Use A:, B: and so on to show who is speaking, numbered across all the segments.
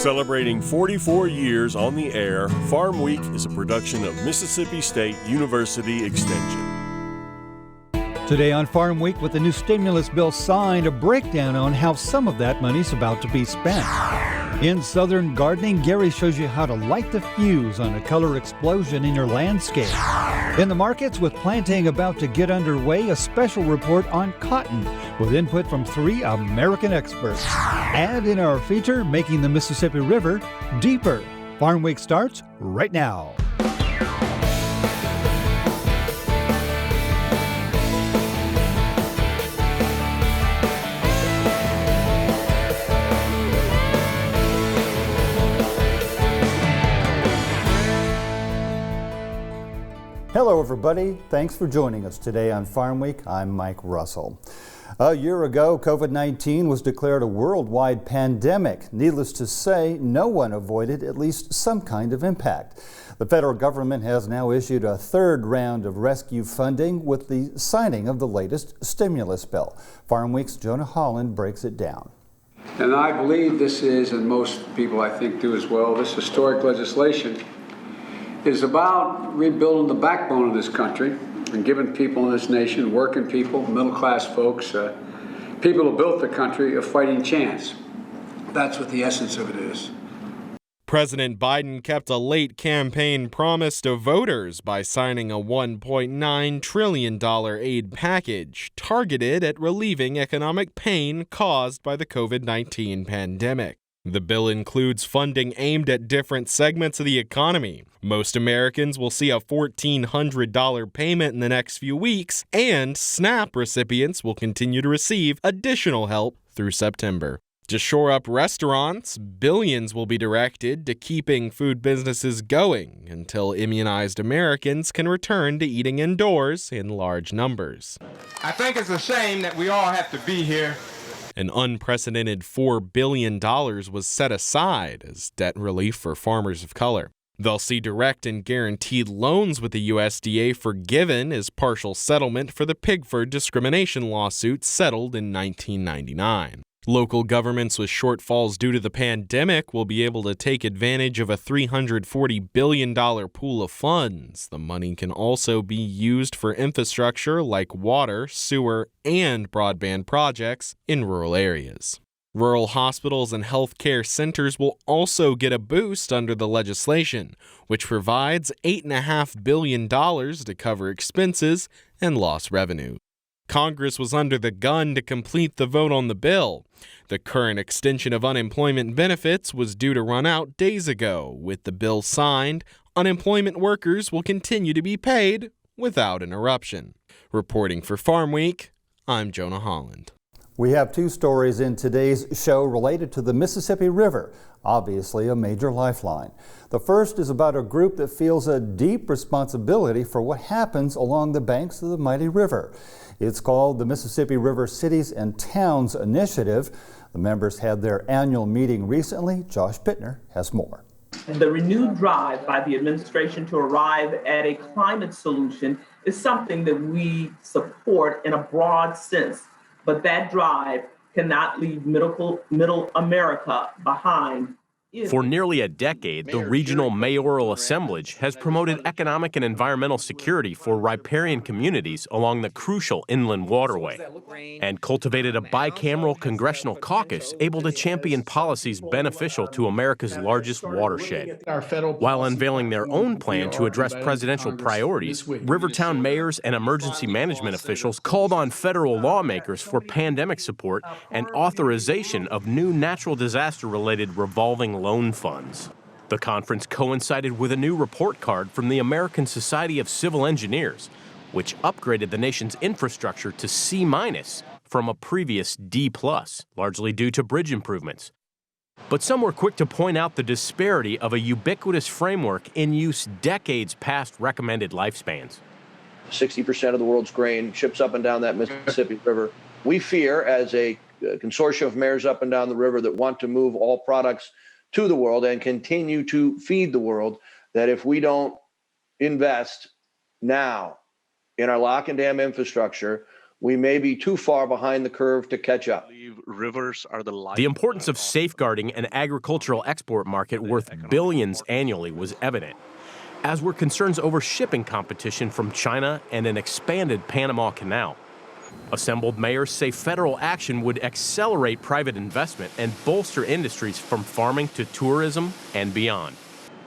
A: Celebrating 44 years on the air, Farm Week is a production of Mississippi State University Extension.
B: Today on Farm Week, with the new stimulus bill signed, a breakdown on how some of that money's about to be spent. In Southern Gardening, Gary shows you how to light the fuse on a color explosion in your landscape. In the markets, with planting about to get underway, a special report on cotton with input from 3 American experts. And in our feature, Making the Mississippi River Deeper. Farm Week starts right now. Hello everybody, thanks for joining us today on Farm Week. I'm Mike Russell. A year ago, COVID-19 was declared a worldwide pandemic. Needless to say, no one avoided at least some kind of impact. The federal government has now issued a third round of rescue funding with the signing of the latest stimulus bill. Farm Week's Jonah Holland breaks it down.
C: And I believe this is, and most people I think do as well, this historic legislation is about rebuilding the backbone of this country and giving people in this nation, working people, middle-class folks, people who built the country, a fighting chance. That's what the essence of it is.
D: President Biden kept a late campaign promise to voters by signing a $1.9 trillion aid package targeted at relieving economic pain caused by the COVID-19 pandemic. The bill includes funding aimed at different segments of the economy. Most Americans will see a $1,400 payment in the next few weeks, and SNAP recipients will continue to receive additional help through September. To shore up restaurants, billions will be directed to keeping food businesses going until immunized Americans can return to eating indoors in large numbers.
E: I think it's a shame that we all have to be here.
D: An unprecedented $4 billion was set aside as debt relief for farmers of color. They'll see direct and guaranteed loans with the USDA forgiven as partial settlement for the Pigford discrimination lawsuit settled in 1999. Local governments with shortfalls due to the pandemic will be able to take advantage of a $340 billion pool of funds. The money can also be used for infrastructure like water, sewer, and broadband projects in rural areas. Rural hospitals and health care centers will also get a boost under the legislation, which provides $8.5 billion to cover expenses and lost revenue. Congress was under the gun to complete the vote on the bill. The current extension of unemployment benefits was due to run out days ago. With the bill signed, unemployment workers will continue to be paid without interruption. Reporting for Farm Week, I'm Jonah Holland.
B: We have 2 stories in today's show related to the Mississippi River, obviously a major lifeline. The first is about a group that feels a deep responsibility for what happens along the banks of the mighty river. It's called the Mississippi River Cities and Towns Initiative. The members had their annual meeting recently. Josh Pittner has more.
F: The renewed drive by the administration to arrive at a climate solution is something that we support in a broad sense, but that drive cannot leave middle America behind.
G: For nearly a decade, the regional mayoral assemblage has promoted economic and environmental security for riparian communities along the crucial inland waterway and cultivated a bicameral congressional caucus able to champion policies beneficial to America's largest watershed. While unveiling their own plan to address presidential priorities, Rivertown mayors and emergency management officials called on federal lawmakers for pandemic support and authorization of new natural disaster-related revolving loan funds. The conference coincided with a new report card from the American Society of Civil Engineers, which upgraded the nation's infrastructure to C- from a previous D+, largely due to bridge improvements. But some were quick to point out the disparity of a ubiquitous framework in use decades past recommended lifespans.
H: 60% of the world's grain ships up and down that Mississippi River. We fear, as a consortium of mayors up and down the river that want to move all products to the world and continue to feed the world, that if we don't invest now in our lock and dam infrastructure, we may be too far behind the curve to catch up.
I: Rivers are
G: The importance of safeguarding an agricultural export market worth billions annually was evident, as were concerns over shipping competition from China and an expanded Panama Canal. Assembled mayors say federal action would accelerate private investment and bolster industries from farming to tourism and beyond.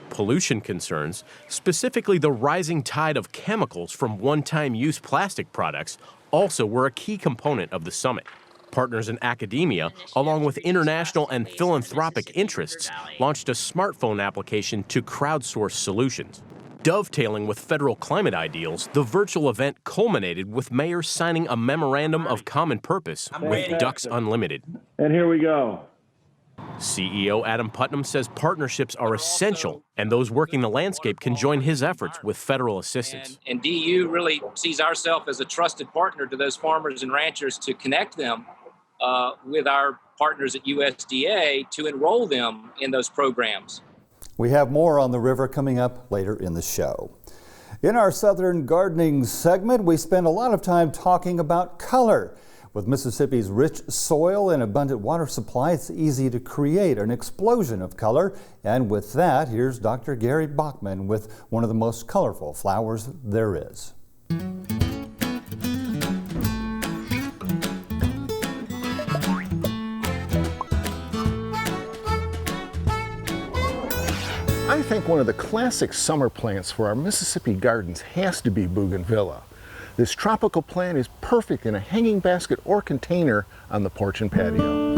G: Pollution concerns, specifically the rising tide of chemicals from one-time use plastic products, also were a key component of the summit. Partners in academia, along with international and philanthropic interests, launched a smartphone application to crowdsource solutions. Dovetailing with federal climate ideals, the virtual event culminated with mayors signing a memorandum of common purpose with Ducks Unlimited.
J: And here we go.
G: CEO Adam Putnam says partnerships are essential, and those working the landscape can join his efforts with federal assistance.
K: And DU really sees ourselves as a trusted partner to those farmers and ranchers to connect them with our partners at USDA to enroll them in those programs.
B: We have more on the river coming up later in the show. In our Southern Gardening segment, we spend a lot of time talking about color. With Mississippi's rich soil and abundant water supply, it's easy to create an explosion of color. And with that, here's Dr. Gary Bachman with one of the most colorful flowers there is.
L: I think one of the classic summer plants for our Mississippi gardens has to be Bougainvillea. This tropical plant is perfect in a hanging basket or container on the porch and patio.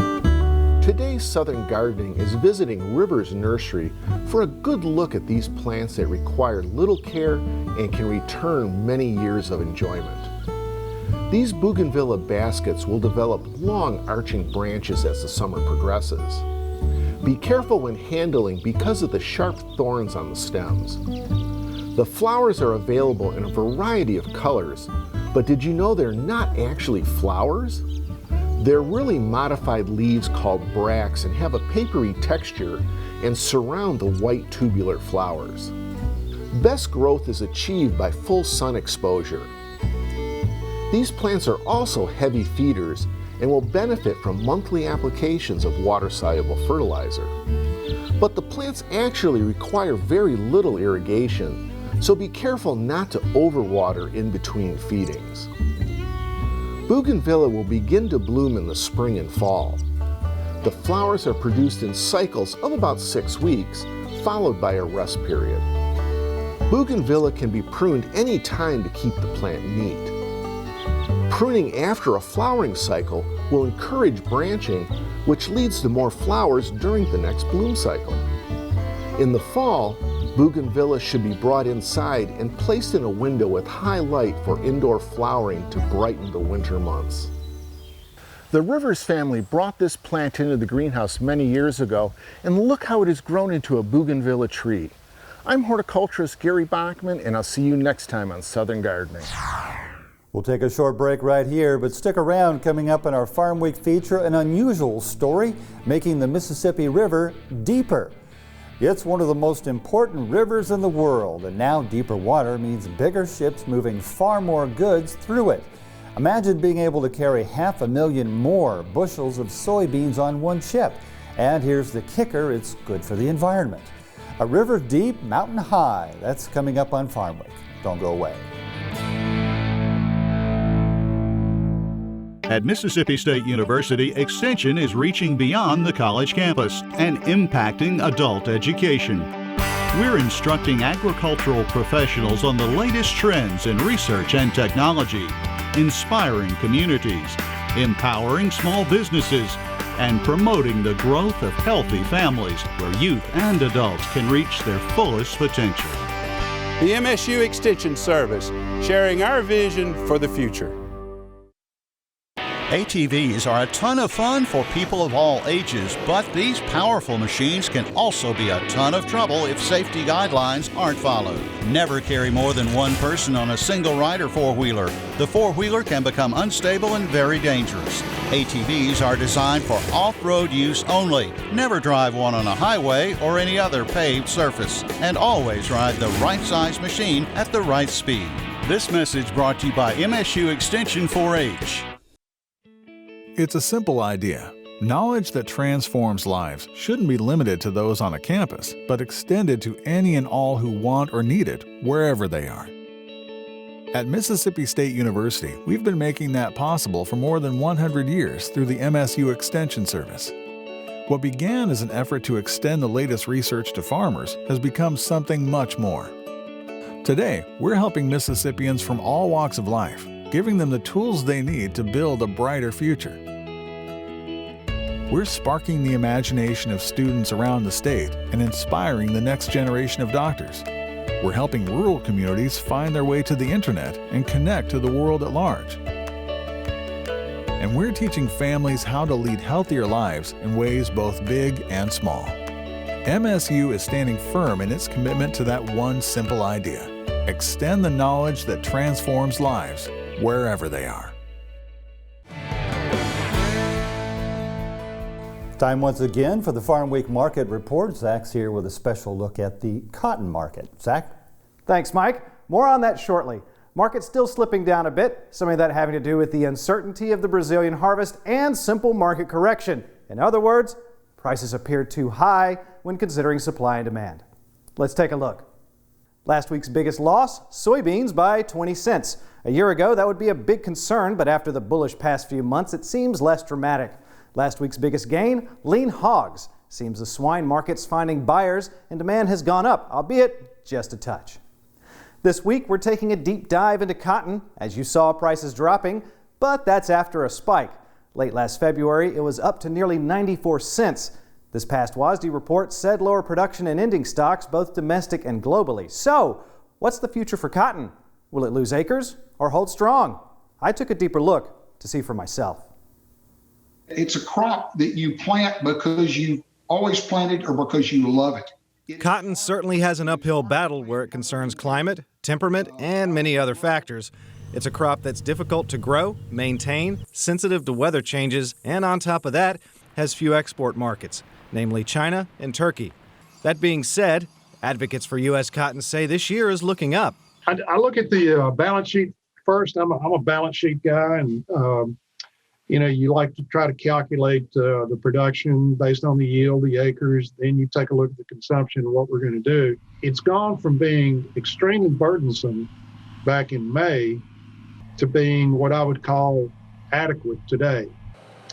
L: Today's Southern Gardening is visiting Rivers Nursery for a good look at these plants that require little care and can return many years of enjoyment. These Bougainvillea baskets will develop long arching branches as the summer progresses. Be careful when handling because of the sharp thorns on the stems. The flowers are available in a variety of colors, but did you know they're not actually flowers? They're really modified leaves called bracts and have a papery texture and surround the white tubular flowers. Best growth is achieved by full sun exposure. These plants are also heavy feeders and will benefit from monthly applications of water-soluble fertilizer. But the plants actually require very little irrigation, so be careful not to overwater in between feedings. Bougainvillea will begin to bloom in the spring and fall. The flowers are produced in cycles of about 6 weeks, followed by a rest period. Bougainvillea can be pruned any time to keep the plant neat. Pruning after a flowering cycle will encourage branching, which leads to more flowers during the next bloom cycle. In the fall, Bougainvillea should be brought inside and placed in a window with high light for indoor flowering to brighten the winter months. The Rivers family brought this plant into the greenhouse many years ago, and look how it has grown into a Bougainvillea tree. I'm horticulturist Gary Bachman, and I'll see you next time on Southern Gardening.
B: We'll take a short break right here, but stick around. Coming up in our Farm Week feature, an unusual story making the Mississippi River deeper. It's one of the most important rivers in the world, and now deeper water means bigger ships moving far more goods through it. Imagine being able to carry 500,000 more bushels of soybeans on one ship. And here's the kicker, it's good for the environment. A river deep, mountain high. That's coming up on Farm Week. Don't go away.
M: At Mississippi State University, Extension is reaching beyond the college campus and impacting adult education. We're instructing agricultural professionals on the latest trends in research and technology, inspiring communities, empowering small businesses, and promoting the growth of healthy families where youth and adults can reach their fullest potential.
N: The MSU Extension Service, sharing our vision for the future.
M: ATVs are a ton of fun for people of all ages, but these powerful machines can also be a ton of trouble if safety guidelines aren't followed. Never carry more than one person on a single ride or four-wheeler. The four-wheeler can become unstable and very dangerous. ATVs are designed for off-road use only. Never drive one on a highway or any other paved surface, and always ride the right size machine at the right speed. This message brought to you by MSU Extension 4-H.
I: It's a simple idea. Knowledge that transforms lives shouldn't be limited to those on a campus, but extended to any and all who want or need it, wherever they are. At Mississippi State University, we've been making that possible for more than 100 years through the MSU Extension Service. What began as an effort to extend the latest research to farmers has become something much more. Today, we're helping Mississippians from all walks of life, giving them the tools they need to build a brighter future. We're sparking the imagination of students around the state and inspiring the next generation of doctors. We're helping rural communities find their way to the internet and connect to the world at large. And we're teaching families how to lead healthier lives in ways both big and small. MSU is standing firm in its commitment to that one simple idea: extend the knowledge that transforms lives wherever they are.
B: Time once again for the Farm Week Market Report. Zach's here with a special look at the cotton market. Zach?
J: Thanks, Mike. More on that shortly. Market still slipping down a bit, some of that having to do with the uncertainty of the Brazilian harvest and simple market correction. In other words, prices appear too high when considering supply and demand. Let's take a look. Last week's biggest loss, soybeans by 20 cents. A year ago, that would be a big concern, but after the bullish past few months, it seems less dramatic. Last week's biggest gain, lean hogs. Seems the swine market's finding buyers and demand has gone up, albeit just a touch. This week, we're taking a deep dive into cotton. As you saw, prices dropping, but that's after a spike. Late last February, it was up to nearly 94 cents. This past WASDE report said lower production and ending stocks, both domestic and globally. So, what's the future for cotton? Will it lose acres or hold strong? I took a deeper look to see for myself.
O: It's a crop that you plant because you always planted or because you love it.
P: Cotton certainly has an uphill battle where it concerns climate, temperament, and many other factors. It's a crop that's difficult to grow, maintain, sensitive to weather changes, and on top of that, has few export markets, namely China and Turkey. That being said, advocates for U.S. cotton say this year is looking up.
Q: I look at the balance sheet first. I'm a balance sheet guy, and you like to try to calculate the production based on the yield, the acres. Then you take a look at the consumption and what we're going to do. It's gone from being extremely burdensome back in May to being what I would call adequate today.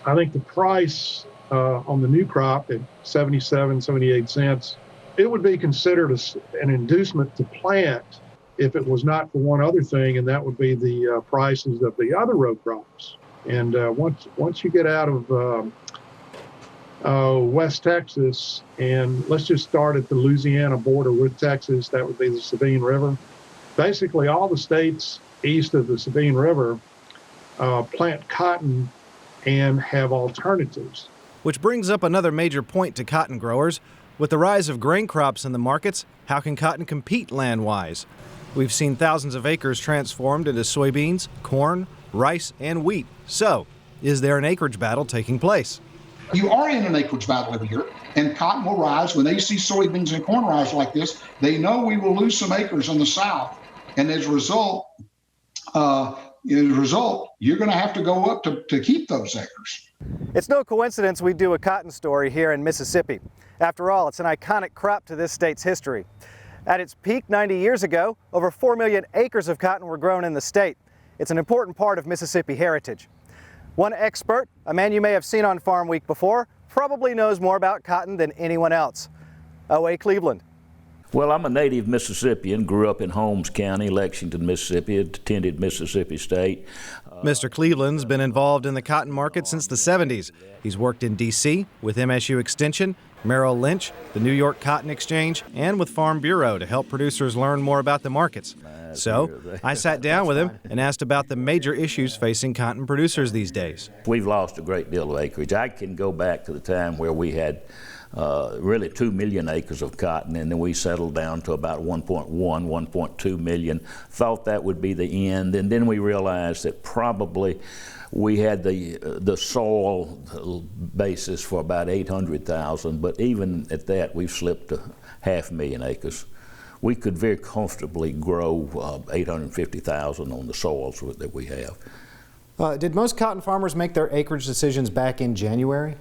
Q: I think the price on the new crop at 77, 78 cents, it would be considered an inducement to plant if it was not for one other thing, and that would be the prices of the other row crops. And once you get out of West Texas, and let's just start at the Louisiana border with Texas, that would be the Sabine River. Basically, all the states east of the Sabine River plant cotton and have alternatives.
P: Which brings up another major point to cotton growers. With the rise of grain crops in the markets, how can cotton compete land-wise? We've seen thousands of acres transformed into soybeans, corn, rice, and wheat. So, is there an acreage battle taking place?
O: You are in an acreage battle every year, and cotton will rise. When they see soybeans and corn rise like this, they know we will lose some acres in the south. And as a result, you're going to have to go up to keep those acres.
J: It's no coincidence we do a cotton story here in Mississippi. After all, it's an iconic crop to this state's history. At its peak 90 years ago, over 4 million acres of cotton were grown in the state. It's an important part of Mississippi heritage. One expert, a man you may have seen on Farm Week before, probably knows more about cotton than anyone else. O.A. Cleveland.
R: Well, I'm a native Mississippian, grew up in Holmes County, Lexington, Mississippi, attended Mississippi State.
P: Mr. Cleveland's been involved in the cotton market since the 70s. He's worked in D.C. with MSU Extension, Merrill Lynch, the New York Cotton Exchange, and with Farm Bureau to help producers learn more about the markets. So I sat down with him and asked about the major issues facing cotton producers these days.
R: We've lost a great deal of acreage. I can go back to the time where we had really 2 million acres of cotton, and then we settled down to about 1.2 million. Thought that would be the end, and then we realized that probably we had the soil basis for about 800,000, but even at that we've slipped to 500,000 acres. we could very comfortably grow 850,000 on the soils that we have.
J: Did most cotton farmers make their acreage decisions back in January?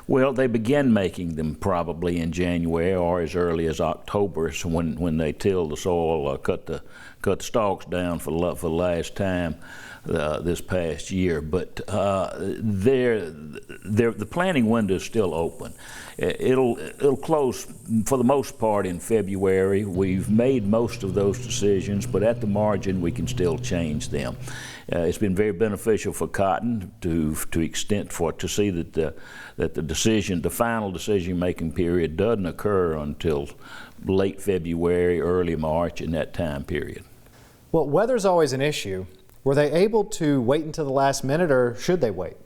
R: Well, they began making them probably in January or as early as October, so when they tilled the soil, cut the stalks down for the last time this past year. But the planting window is still open. It'll close for the most part in February. We've made most of those decisions, but at the margin we can still change them. It's been very beneficial for cotton to see that the final decision-making period doesn't occur until late February, early March, in that time period.
J: Well, weather's always an issue. Were they able to wait until the last minute, or should they wait?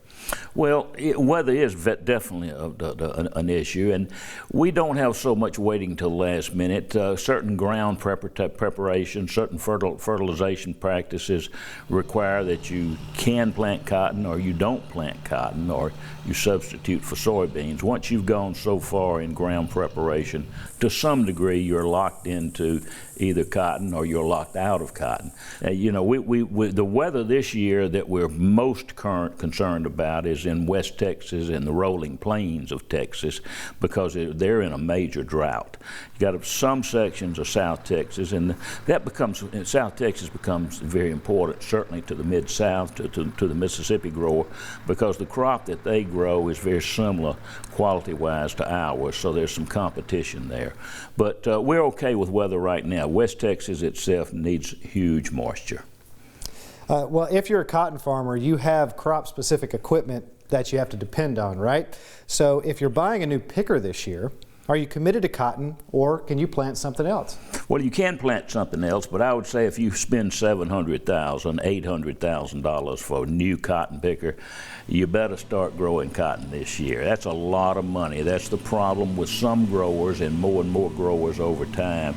R: Well, weather is definitely an issue, and we don't have so much waiting till the last minute. Certain ground preparation, certain fertilization practices require that you can plant cotton or you don't plant cotton, or you substitute for soybeans. Once you've gone so far in ground preparation, to some degree you're locked into either cotton or you're locked out of cotton. You know, the weather this year that we're most concerned about is in West Texas and the rolling plains of Texas, because they're in a major drought. You got some sections of South Texas, and South Texas becomes very important, certainly to the Mid-South, to the Mississippi grower, because the crop that they grow is very similar quality-wise to ours, so there's some competition there. But we're okay with weather right now. West Texas itself needs huge moisture.
J: Well, if you're a cotton farmer, you have crop-specific equipment that you have to depend on, right? So if you're buying a new picker this year, are you committed to cotton, or can you plant something else?
R: Well, you can plant something else, but I would say if you spend $700,000, $800,000 for a new cotton picker, you better start growing cotton this year. That's a lot of money. That's the problem with some growers and more growers over time.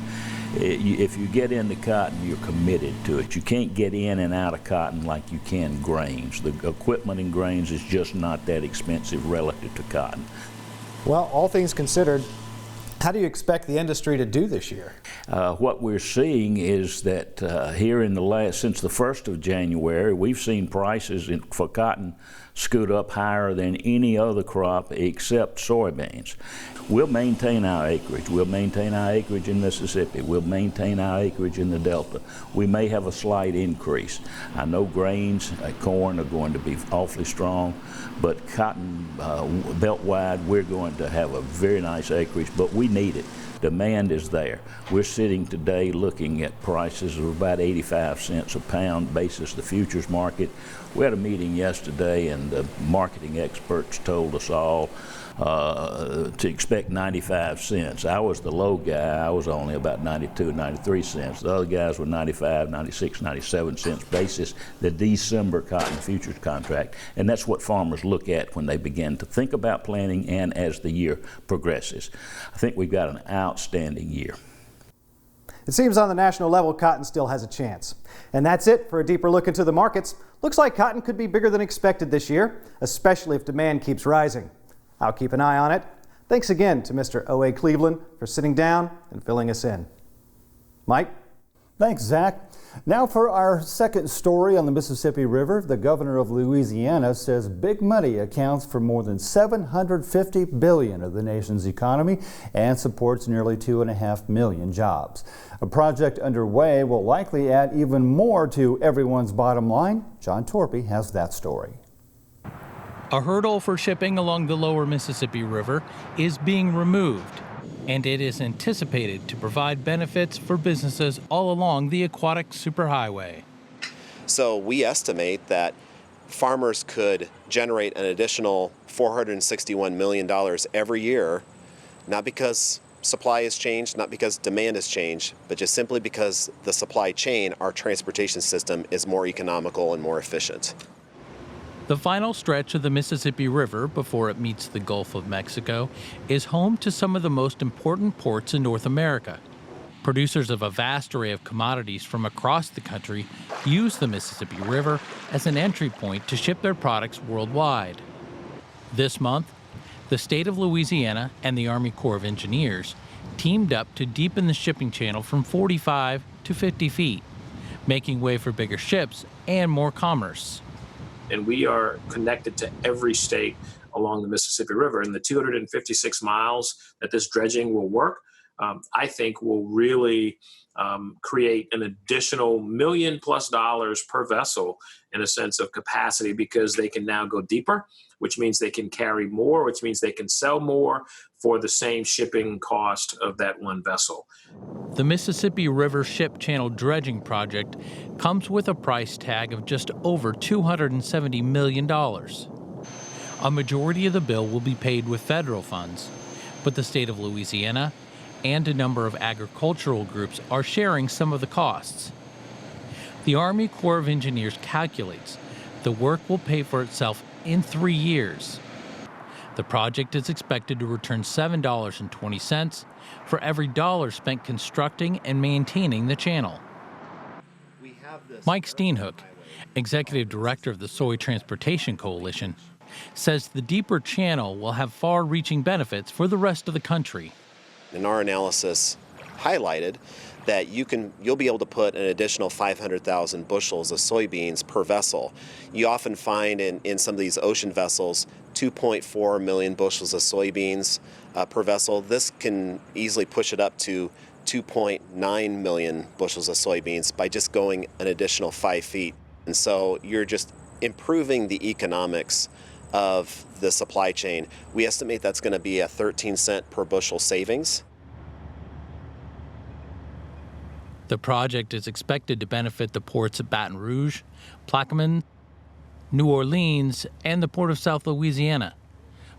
R: If you get into cotton, you're committed to it. You can't get in and out of cotton like you can grains. The equipment in grains is just not that expensive relative to cotton.
J: Well, all things considered, how do you expect the industry to do this year?
R: What we're seeing is that here since the 1st of January, we've seen prices for cotton scoot up higher than any other crop except soybeans. We'll maintain our acreage. We'll maintain our acreage in Mississippi. We'll maintain our acreage in the Delta. We may have a slight increase. I know grains, corn are going to be awfully strong, but cotton belt-wide, we're going to have a very nice acreage, but we need it. Demand is there. We're sitting today looking at prices of about 85 cents a pound basis the futures market. We had a meeting yesterday, and the marketing experts told us all to expect 95 cents. I was the low guy. I was only about 92, 93 cents. The other guys were 95, 96, 97 cents basis the December cotton futures contract. And that's what farmers look at when they begin to think about planting and as the year progresses. I think we've got an outstanding year.
J: It seems on the national level, cotton still has a chance. And that's it for a deeper look into the markets. Looks like cotton could be bigger than expected this year, especially if demand keeps rising. I'll keep an eye on it. Thanks again to Mr. O.A. Cleveland for sitting down and filling us in. Mike?
B: Thanks, Zach. Now for our second story on the Mississippi River. The governor of Louisiana says big money accounts for more than $750 billion of the nation's economy and supports nearly 2.5 million jobs. A project underway will likely add even more to everyone's bottom line. John Torpy has that story.
S: A hurdle for shipping along the lower Mississippi River is being removed, and it is anticipated to provide benefits for businesses all along the aquatic superhighway.
T: So we estimate that farmers could generate an additional $461 million every year, not because supply has changed, not because demand has changed, but just simply because the supply chain, our transportation system, is more economical and more efficient.
S: The final stretch of the Mississippi River before it meets the Gulf of Mexico is home to some of the most important ports in North America. Producers of a vast array of commodities from across the country use the Mississippi River as an entry point to ship their products worldwide. This month, the state of Louisiana and the Army Corps of Engineers teamed up to deepen the shipping channel from 45 to 50 feet, making way for bigger ships and more commerce.
U: And we are connected to every state along the Mississippi River. And the 256 miles that this dredging will work, I think will really create an additional $1 million+ per vessel in a sense of capacity, because they can now go deeper, which means they can carry more, which means they can sell more for the same shipping cost of that one vessel.
S: The Mississippi River Ship Channel Dredging Project comes with a price tag of just over $270 million. A majority of the bill will be paid with federal funds, but the state of Louisiana and a number of agricultural groups are sharing some of the costs. The Army Corps of Engineers calculates the work will pay for itself in 3 years. The project is expected to return $7.20 for every dollar spent constructing and maintaining the channel. Mike Steenhoek, executive director of the Soy Transportation Coalition, says the deeper channel will have far-reaching benefits for the rest of the country.
T: And our analysis highlighted that you'll be able to put an additional 500,000 bushels of soybeans per vessel. You often find in some of these ocean vessels 2.4 million bushels of soybeans per vessel. This can easily push it up to 2.9 million bushels of soybeans by just going an additional 5 feet. And so you're just improving the economics of the supply chain. We estimate that's going to be a 13-cent per bushel savings.
S: The project is expected to benefit the ports of Baton Rouge, Plaquemine, New Orleans, and the Port of South Louisiana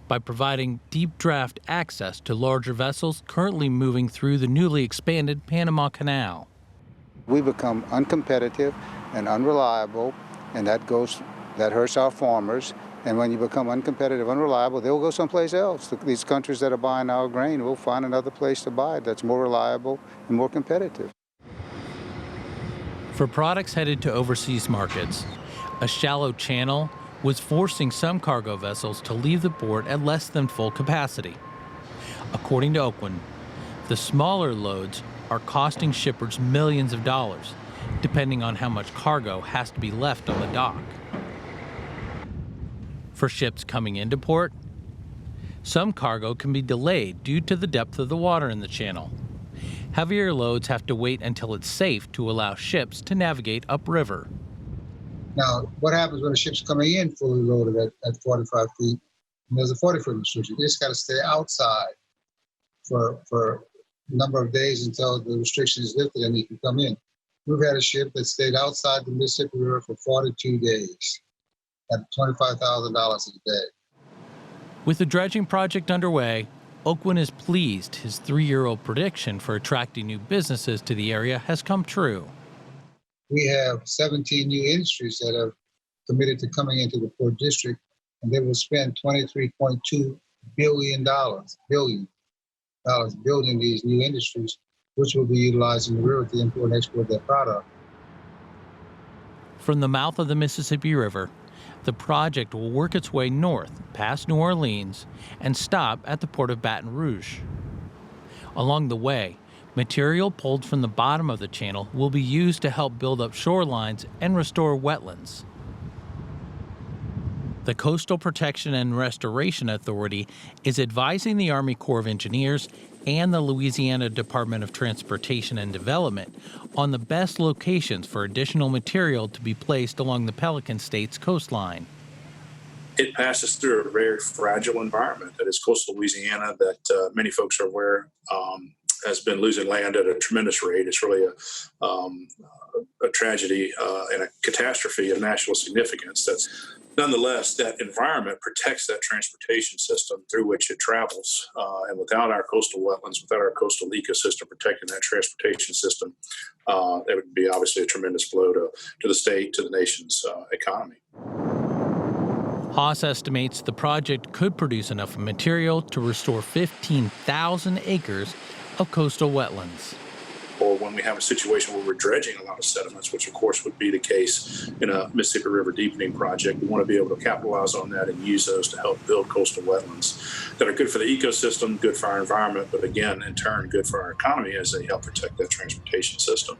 S: by providing deep draft access to larger vessels currently moving through the newly expanded Panama Canal.
V: We become uncompetitive and unreliable, and that hurts our farmers. And when you become uncompetitive, unreliable, they'll go someplace else. These countries that are buying our grain will find another place to buy it that's more reliable and more competitive.
S: For products headed to overseas markets, a shallow channel was forcing some cargo vessels to leave the port at less than full capacity. According to Oakland, the smaller loads are costing shippers millions of dollars, depending on how much cargo has to be left on the dock. For ships coming into port, some cargo can be delayed due to the depth of the water in the channel. Heavier loads have to wait until it's safe to allow ships to navigate upriver.
W: Now, what happens when a ship's coming in fully loaded at 45 feet? And there's a 40-foot restriction. You just got to stay outside for a number of days until the restriction is lifted and you can come in. We've had a ship that stayed outside the Mississippi River for 42 days at $25,000 a day.
S: With the dredging project underway, Oakland is pleased his 3-year-old prediction for attracting new businesses to the area has come true.
W: We have 17 new industries that are committed to coming into the Port District, and they will spend $23.2 billion building these new industries, which will be utilizing the river to import and export their product.
S: From the mouth of the Mississippi River, the project will work its way north past New Orleans and stop at the port of Baton Rouge. Along the way, material pulled from the bottom of the channel will be used to help build up shorelines and restore wetlands. The Coastal Protection and Restoration Authority is advising the Army Corps of Engineers and the Louisiana Department of Transportation and Development on the best locations for additional material to be placed along the Pelican State's coastline.
X: It passes through a very fragile environment that is coastal Louisiana that many folks are aware has been losing land at a tremendous rate. It's really a tragedy and a catastrophe of national significance. Nonetheless, that environment protects that transportation system through which it travels. And without our coastal wetlands, without our coastal ecosystem protecting that transportation system, it would be obviously a tremendous blow to the state, to the nation's economy.
S: Haas estimates the project could produce enough material to restore 15,000 acres of coastal wetlands.
X: Or when when we have a situation where we're dredging a lot of sediments, which of course would be the case in a Mississippi River deepening project. We want to be able to capitalize on that and use those to help build coastal wetlands that are good for the ecosystem, good for our environment, but again, in turn, good for our economy as they help protect that transportation system.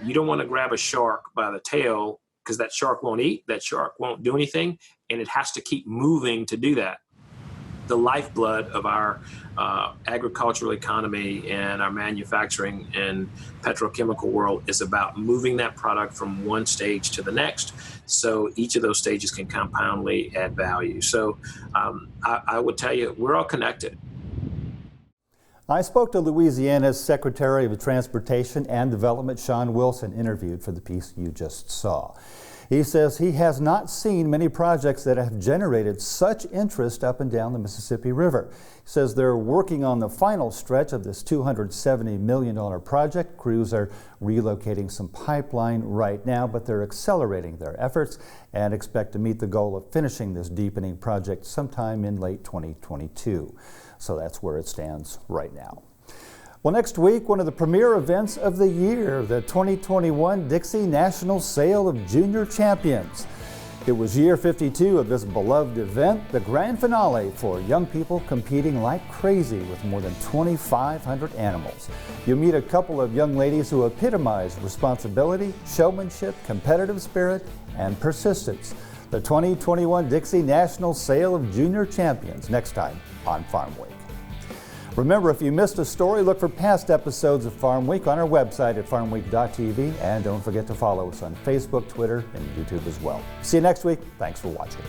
K: You don't want to grab a shark by the tail because that shark won't eat, that shark won't do anything, and it has to keep moving to do that. The lifeblood of our agricultural economy and our manufacturing and petrochemical world is about moving that product from one stage to the next, so each of those stages can compoundly add value. So I would tell you, we're all connected.
B: I spoke to Louisiana's Secretary of Transportation and Development, Sean Wilson, interviewed for the piece you just saw. He says he has not seen many projects that have generated such interest up and down the Mississippi River. He says they're working on the final stretch of this $270 million project. Crews are relocating some pipeline right now, but they're accelerating their efforts and expect to meet the goal of finishing this deepening project sometime in late 2022. So that's where it stands right now. Well, next week, one of the premier events of the year, the 2021 Dixie National Sale of Junior Champions. It was year 52 of this beloved event, the grand finale for young people competing like crazy with more than 2,500 animals. You'll meet a couple of young ladies who epitomize responsibility, showmanship, competitive spirit, and persistence. The 2021 Dixie National Sale of Junior Champions, next time on Farm Week. Remember, if you missed a story, look for past episodes of Farm Week on our website at farmweek.tv, and don't forget to follow us on Facebook, Twitter, and YouTube as well. See you next week. Thanks for watching.